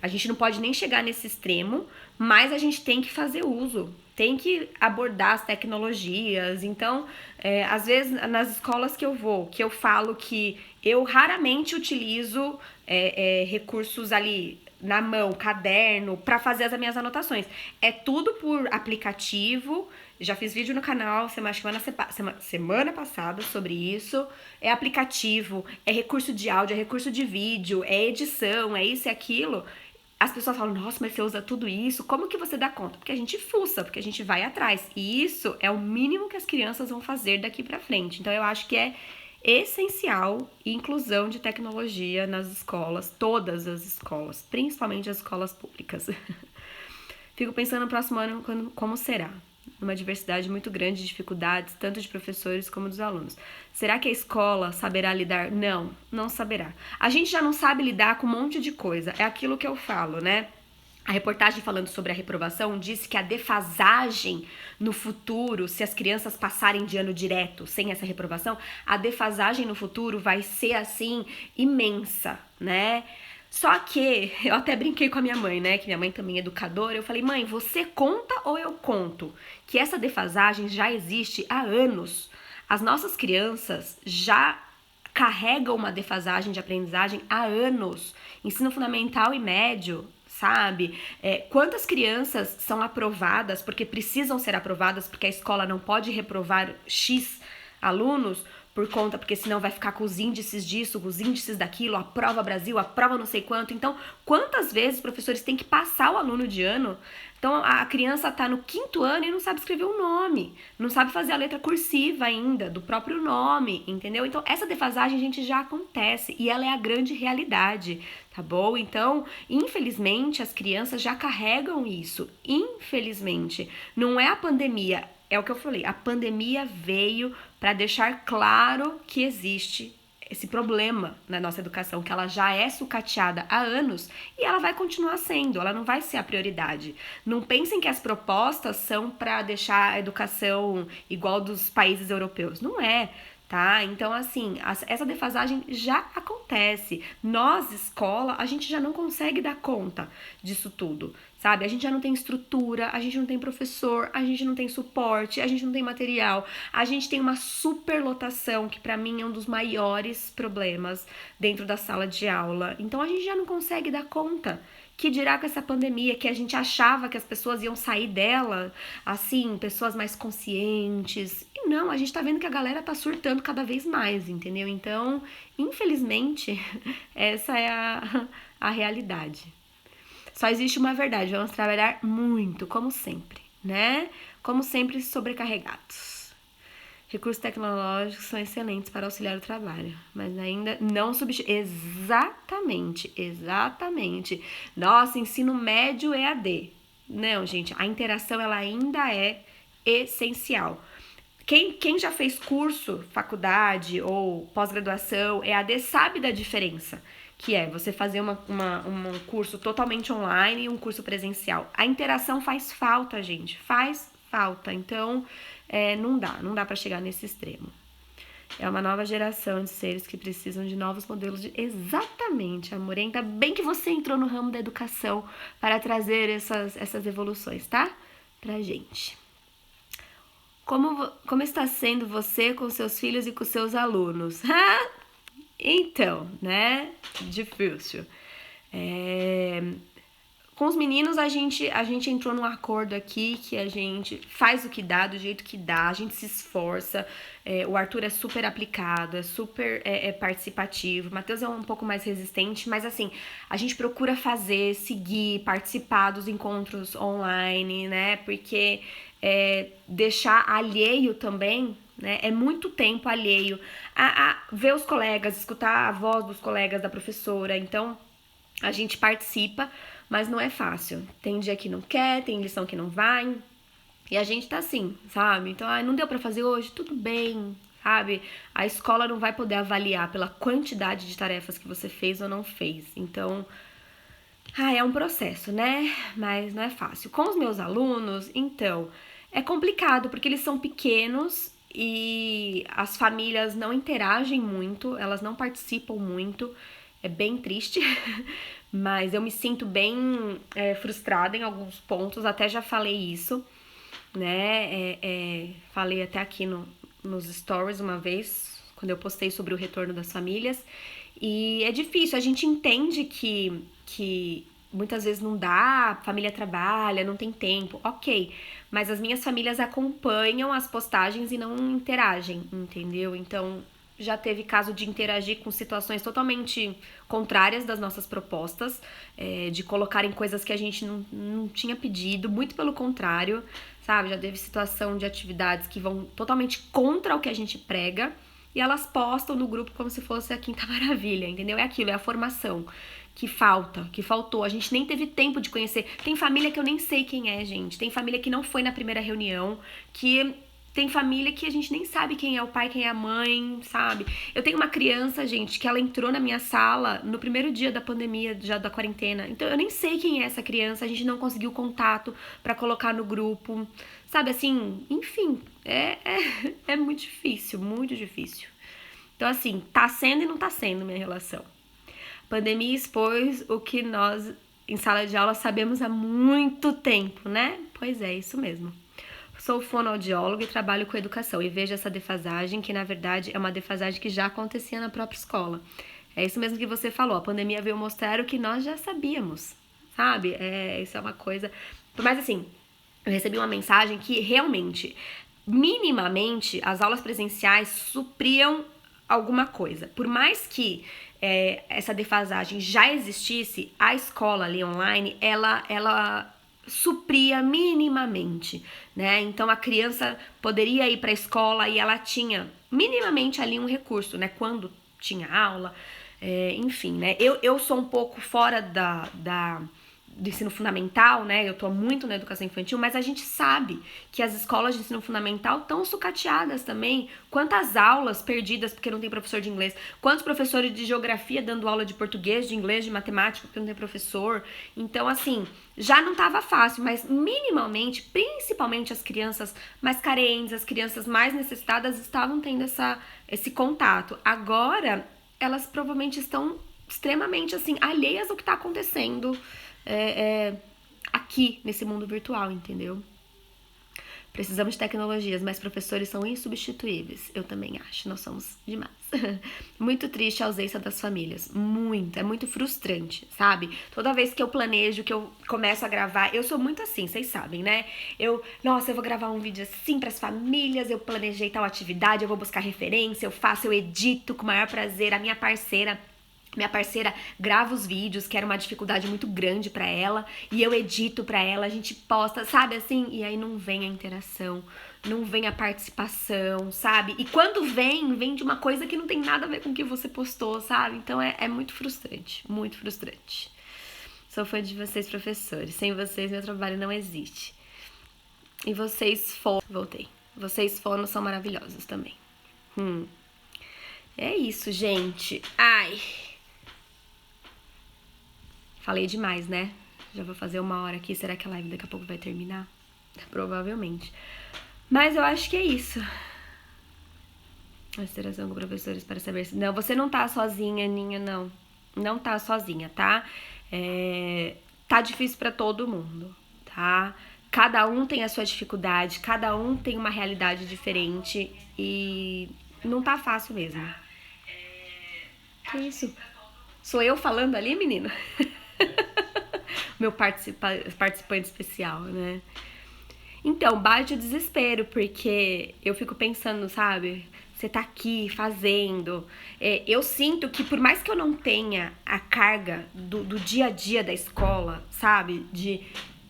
a gente não pode nem chegar nesse extremo, mas a gente tem que fazer uso, tem que abordar as tecnologias. Então, às vezes, nas escolas que eu vou, que eu falo que eu raramente utilizo recursos ali na mão, caderno, para fazer as minhas anotações. É tudo por aplicativo. Já fiz vídeo no canal semana passada sobre isso. É aplicativo, é recurso de áudio, é recurso de vídeo, é edição, é isso e aquilo. As pessoas falam, nossa, mas você usa tudo isso? Como que você dá conta? Porque a gente fuça, porque a gente vai atrás. E isso é o mínimo que as crianças vão fazer daqui pra frente. Então, eu acho que é essencial inclusão de tecnologia nas escolas, todas as escolas, principalmente as escolas públicas. Fico pensando no próximo ano como será. Uma diversidade muito grande de dificuldades, tanto de professores como dos alunos. Será que a escola saberá lidar? Não, não saberá. A gente já não sabe lidar com um monte de coisa. É aquilo que eu falo, né? A reportagem falando sobre a reprovação disse que a defasagem no futuro, se as crianças passarem de ano direto sem essa reprovação, a defasagem no futuro vai ser, assim, imensa, né? Só que, eu até brinquei com a minha mãe, né, que minha mãe também é educadora, eu falei, mãe, você conta ou eu conto? Que essa defasagem já existe há anos. As nossas crianças já carregam uma defasagem de aprendizagem há anos. Ensino fundamental e médio, sabe? Quantas crianças são aprovadas porque precisam ser aprovadas, porque a escola não pode reprovar X alunos, por conta, porque senão vai ficar com os índices disso, com os índices daquilo, a prova Brasil, a prova não sei quanto. Então, quantas vezes os professores têm que passar o aluno de ano? Então, a criança tá no 5º ano e não sabe escrever o nome, não sabe fazer a letra cursiva ainda, do próprio nome, entendeu? Então, essa defasagem, gente, já acontece e ela é a grande realidade, tá bom? Então, infelizmente, as crianças já carregam isso, infelizmente. Não é a pandemia, é o que eu falei, a pandemia veio para deixar claro que existe esse problema na nossa educação, que ela já é sucateada há anos e ela vai continuar sendo, ela não vai ser a prioridade. Não pensem que as propostas são para deixar a educação igual dos países europeus, não é, tá? Então, assim, essa defasagem já acontece. Nós, escola, a gente já não consegue dar conta disso tudo, sabe? A gente já não tem estrutura, a gente não tem professor, a gente não tem suporte, a gente não tem material, a gente tem uma superlotação, que pra mim é um dos maiores problemas dentro da sala de aula. Então a gente já não consegue dar conta. Que dirá com essa pandemia, que a gente achava que as pessoas iam sair dela, assim, pessoas mais conscientes. E não, a gente tá vendo que a galera tá surtando cada vez mais, entendeu? Então, infelizmente, essa é a realidade. Só existe uma verdade, vamos trabalhar muito, como sempre, né? Como sempre, sobrecarregados. Recursos tecnológicos são excelentes para auxiliar o trabalho, mas ainda não substitui. Exatamente. Nossa, ensino médio EAD. Não, gente, a interação ela ainda é essencial. Quem já fez curso, faculdade ou pós-graduação, EAD, sabe da diferença, que é você fazer um curso totalmente online e um curso presencial. A interação faz falta, gente, faz falta. Então, não dá para chegar nesse extremo. É uma nova geração de seres que precisam de novos modelos de... Exatamente, amor. Ainda bem que você entrou no ramo da educação para trazer essas evoluções, tá? Pra gente. Como está sendo você com seus filhos e com seus alunos? Então, né? Difícil. Com os meninos, a gente entrou num acordo aqui que a gente faz o que dá, do jeito que dá, a gente se esforça. O Arthur é super aplicado, é super participativo. O Matheus é um pouco mais resistente, mas assim, a gente procura seguir, participar dos encontros online, né? Porque deixar alheio também, né? É muito tempo alheio a ver os colegas, escutar a voz dos colegas, da professora. Então, a gente participa, mas não é fácil. Tem dia que não quer, tem lição que não vai. E a gente tá assim, sabe? Então, não deu pra fazer hoje? Tudo bem, sabe? A escola não vai poder avaliar pela quantidade de tarefas que você fez ou não fez. Então, é um processo, né? Mas não é fácil. Com os meus alunos, então, é complicado, porque eles são pequenos e as famílias não interagem muito, elas não participam muito. É bem triste, mas eu me sinto bem frustrada em alguns pontos, até já falei isso, né? Falei até aqui nos stories uma vez, quando eu postei sobre o retorno das famílias, e é difícil, a gente entende que muitas vezes não dá, a família trabalha, não tem tempo, ok, mas as minhas famílias acompanham as postagens e não interagem, entendeu? Então, já teve caso de interagir com situações totalmente contrárias das nossas propostas, de colocarem coisas que a gente não tinha pedido, muito pelo contrário, sabe? Já teve situação de atividades que vão totalmente contra o que a gente prega, e elas postam no grupo como se fosse a Quinta Maravilha, entendeu? É aquilo, é a formação que faltou. A gente nem teve tempo de conhecer. Tem família que eu nem sei quem é, gente. Tem família que não foi na primeira reunião, que... Tem família que a gente nem sabe quem é o pai, quem é a mãe, sabe? Eu tenho uma criança, gente, que ela entrou na minha sala no primeiro dia da pandemia, já da quarentena. Então, eu nem sei quem é essa criança, a gente não conseguiu contato pra colocar no grupo. Sabe, assim, enfim, é muito difícil, muito difícil. Então, assim, tá sendo e não tá sendo minha relação. A pandemia expôs o que nós, em sala de aula, sabemos há muito tempo, né? Pois é, isso mesmo. Sou fonoaudióloga e trabalho com educação e vejo essa defasagem, que na verdade é uma defasagem que já acontecia na própria escola. É isso mesmo que você falou, a pandemia veio mostrar o que nós já sabíamos, sabe? Isso é uma coisa... Mas assim, eu recebi uma mensagem que realmente minimamente, as aulas presenciais supriam alguma coisa. Por mais que essa defasagem já existisse, a escola ali online, ela supria minimamente, né? Então a criança poderia ir para a escola e ela tinha minimamente ali um recurso, né? Quando tinha aula, enfim, né? Eu sou um pouco fora do ensino fundamental, né? Eu tô muito na educação infantil, mas a gente sabe que as escolas de ensino fundamental estão sucateadas também. Quantas aulas perdidas porque não tem professor de inglês? Quantos professores de geografia dando aula de português, de inglês, de matemática porque não tem professor? Então, assim, já não tava fácil, mas minimamente, principalmente as crianças mais carentes, as crianças mais necessitadas estavam tendo esse contato. Agora, elas provavelmente estão extremamente, assim, alheias ao que tá acontecendo aqui nesse mundo virtual, entendeu? Precisamos de tecnologias, mas professores são insubstituíveis. Eu também acho, nós somos demais. Muito triste a ausência das famílias. Muito, é muito frustrante, sabe? Toda vez que eu planejo, que eu começo a gravar, eu sou muito assim, vocês sabem, né? Eu vou gravar um vídeo assim pras famílias, eu planejei tal atividade, eu vou buscar referência, eu edito com o maior prazer. A minha parceira grava os vídeos, que era uma dificuldade muito grande pra ela, e eu edito pra ela, a gente posta, sabe assim? E aí não vem a interação, não vem a participação, sabe? E quando vem de uma coisa que não tem nada a ver com o que você postou, sabe? Então é muito frustrante, muito frustrante. Sou fã de vocês, professores. Sem vocês, meu trabalho não existe. E vocês Vocês fonos são maravilhosos também. É isso, gente. Ai... Falei demais, né? Já vou fazer 1 hora aqui. Será que a live daqui a pouco vai terminar? Provavelmente. Mas eu acho que é isso. A interação com professores para saber se... Não, você não tá sozinha, Ninha, não. Não tá sozinha, tá? Tá difícil pra todo mundo, tá? Cada um tem a sua dificuldade, cada um tem uma realidade diferente e não tá fácil mesmo. Que isso? Sou eu falando ali, menina? Meu participante especial, né? Então, bate o desespero, porque eu fico pensando, sabe? Você tá aqui fazendo. Eu sinto que por mais que eu não tenha a carga do dia a dia da escola, sabe?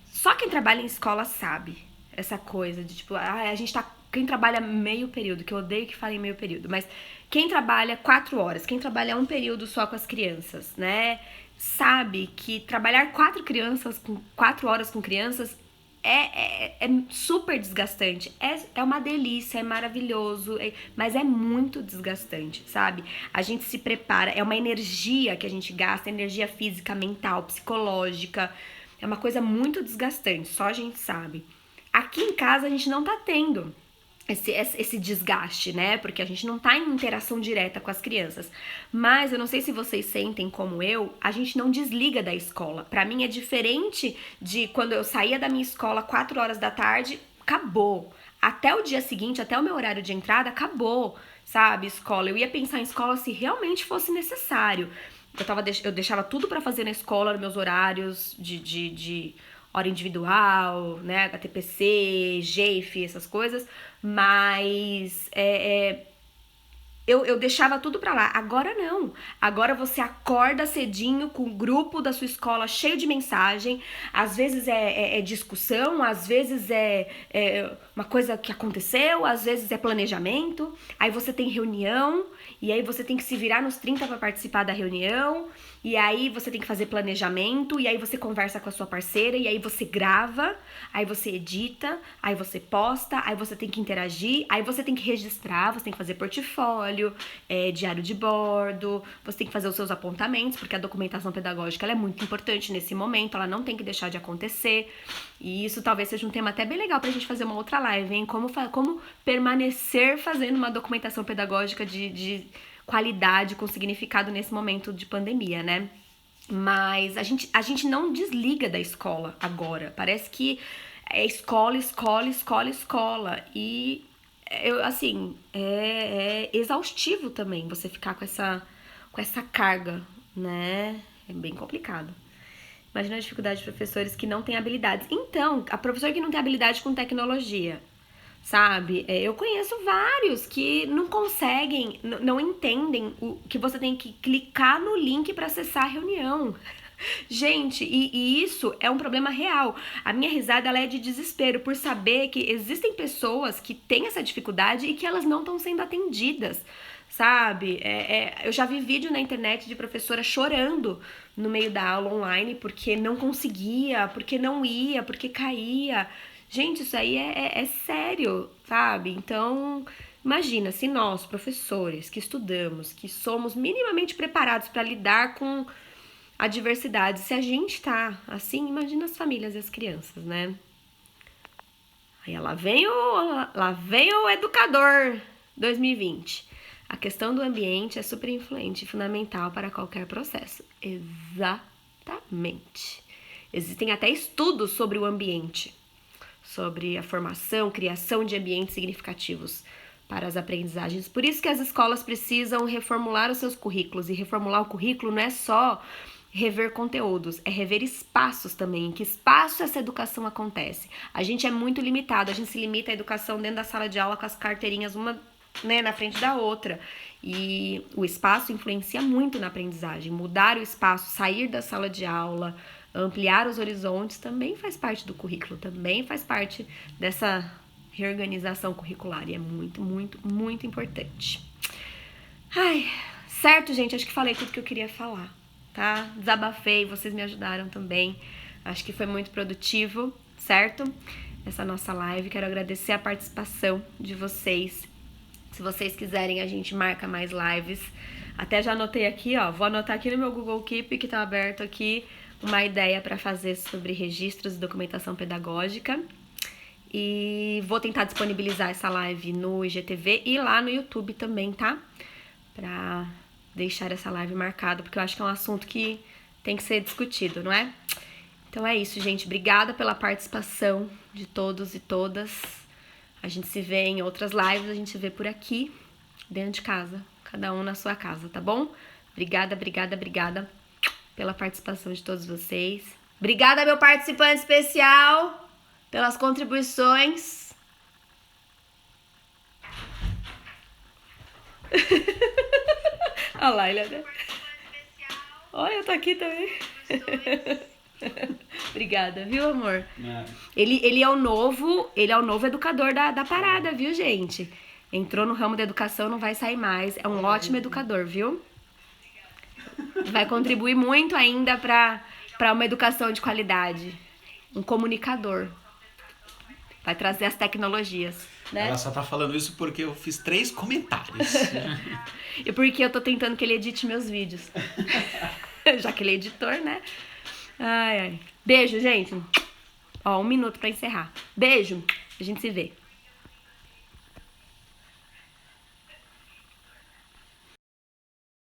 Só quem trabalha em escola sabe essa coisa de tipo, a gente tá... Quem trabalha meio período, que eu odeio que falem meio período, mas quem trabalha 4 horas, quem trabalha 1 período só com as crianças, né? Sabe que trabalhar 4 horas com crianças é super desgastante. É uma delícia, é maravilhoso, mas é muito desgastante, sabe? A gente se prepara, é uma energia que a gente gasta, energia física, mental, psicológica. É uma coisa muito desgastante, só a gente sabe. Aqui em casa a gente não tá tendo esse desgaste, né? Porque a gente não tá em interação direta com as crianças. Mas eu não sei se vocês sentem como eu, a gente não desliga da escola. Pra mim é diferente de quando eu saía da minha escola 4 horas da tarde, acabou. Até o dia seguinte, até o meu horário de entrada, acabou, sabe? Escola. Eu ia pensar em escola se realmente fosse necessário. Eu deixava tudo pra fazer na escola, nos meus horários de hora individual, né, HTPC, GEIF, essas coisas, mas eu deixava tudo pra lá. Agora não. Agora você acorda cedinho com o grupo da sua escola cheio de mensagem. Às vezes é discussão, às vezes é uma coisa que aconteceu, às vezes é planejamento. Aí você tem reunião, e aí você tem que se virar nos 30 para participar da reunião. E aí você tem que fazer planejamento, e aí você conversa com a sua parceira, e aí você grava, aí você edita, aí você posta, aí você tem que interagir, aí você tem que registrar, você tem que fazer portfólio, diário de bordo, você tem que fazer os seus apontamentos, porque a documentação pedagógica ela é muito importante nesse momento, ela não tem que deixar de acontecer. E isso talvez seja um tema até bem legal pra gente fazer uma outra live, hein? Como permanecer fazendo uma documentação pedagógica de qualidade, com significado nesse momento de pandemia, né? Mas a gente não desliga da escola agora. Parece que é escola. E, é exaustivo também você ficar com essa carga, né? É bem complicado. Imagina a dificuldade de professores que não têm habilidades. Então, a professora que não tem habilidade com tecnologia, sabe? Eu conheço vários que não conseguem, não entendem que você tem que clicar no link para acessar a reunião. Gente, e isso é um problema real. A minha risada ela é de desespero por saber que existem pessoas que têm essa dificuldade e que elas não estão sendo atendidas, sabe? Eu já vi vídeo na internet de professora chorando no meio da aula online porque não conseguia, porque não ia, porque caía. Gente, isso aí é sério, sabe? Então, imagina se nós, professores, que estudamos, que somos minimamente preparados para lidar com a diversidade, se a gente tá assim, imagina as famílias e as crianças, né? Aí lá vem o educador 2020. A questão do ambiente é super influente e fundamental para qualquer processo. Exatamente. Existem até estudos sobre o ambiente, sobre a formação, criação de ambientes significativos para as aprendizagens. Por isso que as escolas precisam reformular os seus currículos. E reformular o currículo não é só rever conteúdos, é rever espaços também. Em que espaço essa educação acontece? A gente é muito limitado, a gente se limita à educação dentro da sala de aula com as carteirinhas uma, né, na frente da outra. E o espaço influencia muito na aprendizagem. Mudar o espaço, sair da sala de aula, ampliar os horizontes também faz parte do currículo, também faz parte dessa reorganização curricular e é muito, muito, muito importante. Ai, certo, gente? Acho que falei tudo que eu queria falar, tá? Desabafei, vocês me ajudaram também. Acho que foi muito produtivo, certo? Essa nossa live. Quero agradecer a participação de vocês. Se vocês quiserem, a gente marca mais lives. Até já anotei aqui, ó. Vou anotar aqui no meu Google Keep, que tá aberto aqui, uma ideia para fazer sobre registros e documentação pedagógica. E vou tentar disponibilizar essa live no IGTV e lá no YouTube também, tá? Pra deixar essa live marcada, porque eu acho que é um assunto que tem que ser discutido, não é? Então é isso, gente. Obrigada pela participação de todos e todas. A gente se vê em outras lives, a gente se vê por aqui, dentro de casa, cada um na sua casa, tá bom? Obrigada, obrigada, obrigada pela participação de todos vocês. Obrigada, meu participante especial, pelas contribuições. Olha lá, ele é... Olha, eu tô aqui também. Obrigada, viu, amor? Ele é o novo educador da parada, viu, gente? Entrou no ramo da educação, não vai sair mais. É um ótimo educador, viu? Vai contribuir muito ainda para uma educação de qualidade. Um comunicador. Vai trazer as tecnologias, né? Ela só tá falando isso porque eu fiz 3 comentários. E porque eu tô tentando que ele edite meus vídeos. Já que ele é editor, né? Ai, ai. Beijo, gente. Ó, 1 minuto pra encerrar. Beijo. A gente se vê.